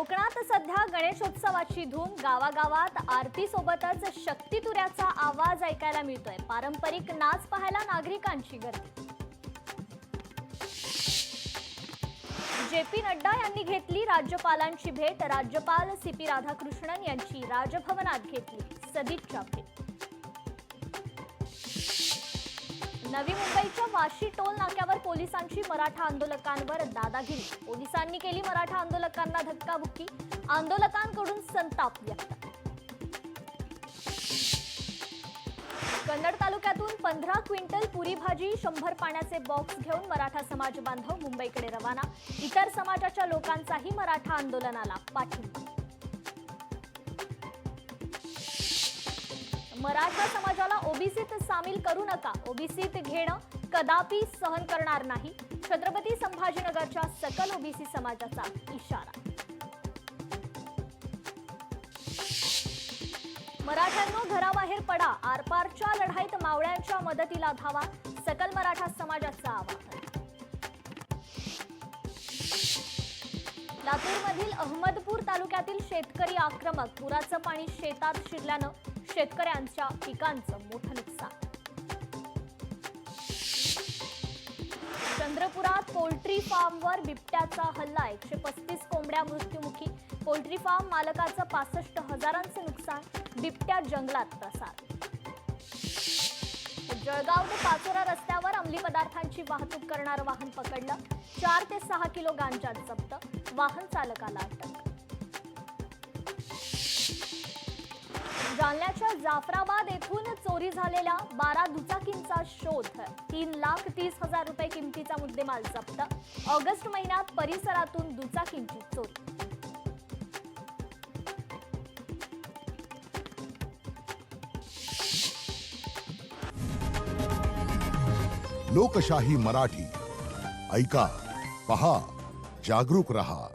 कोकणात सध्या गणेशोत्सवाची धूम, गावागावात आरती सोबतच शक्तितुऱ्याचा आवाज ऐकायला मिळतोय। पारंपरिक नाच पाहायला नागरिकांची गर्दी। जेपी नड्डा यांनी घेतली राज्यपालांची भेट। राज्यपाल सीपी राधाकृष्णन यांची राजभवनात घेतली सदिच्छा भेट। नवी मुंबईच्या वाशी टोल नाक्यावर पोलिसांची मराठा आंदोलकांवर दादागिरी। पोलिसांनी केली मराठा आंदोलकांना धक्काबुक्की। आंदोलकांकडून संताप व्यक्त। कन्नड तालुक्यातून 15 क्विंटल पुरी भाजी 100 पाण्याचे बॉक्स घेऊन मराठा समाज बांधव मुंबईकडे रवाना। इतर समाजाच्या लोकांचाही मराठा आंदोलनाला पाठिंबा। मराठा समाजाला ओबीसीत सामील करू नका, ओबीसीत घेणं कदापि सहन करणार नाही। छत्रपती संभाजीनगरच्या सकल ओबीसी समाजाचा इशारा। मराठ्यांनो घराबाहेर पडा, आरपारच्या लढाईत मावळ्यांच्या मदतीला धावा। सकल मराठा समाजाचं आवाहन। लातूरमधील अहमदपूर तालुक्यातील शेतकरी आक्रमक। पुराचं पाणी शेतात शिरल्यानं शेतकऱ्यांच्या पिकांचं मोठं नुकसान। चंद्रपुरात पोल्ट्री फार्मवर बिबट्याचा हल्ला। 135 कोंबड्या मृत्युमुखी। पोल्ट्री फार्म मालकाचं 65,000चं नुकसान। बिबट्या जंगलात प्रसार। जळगाव ते पाचोरा रस्त्यावर अंमली पदार्थांची वाहतूक करणारं वाहन पकडलं। 4 ते 6 किलो गांजा जप्त। वाहन चालकाला अटक। जालन्याच्या जाफराबाद येथून चोरी झालेल्या 12 दुचाकींचा शोध। 3,30,000 रुपये किमतीचा मुद्देमाल जप्त। ऑगस्ट महिन्यात परिसरातून दुचाकींची चोरी। लोकशाही मराठी ऐका, पहा, जागरूक रहा।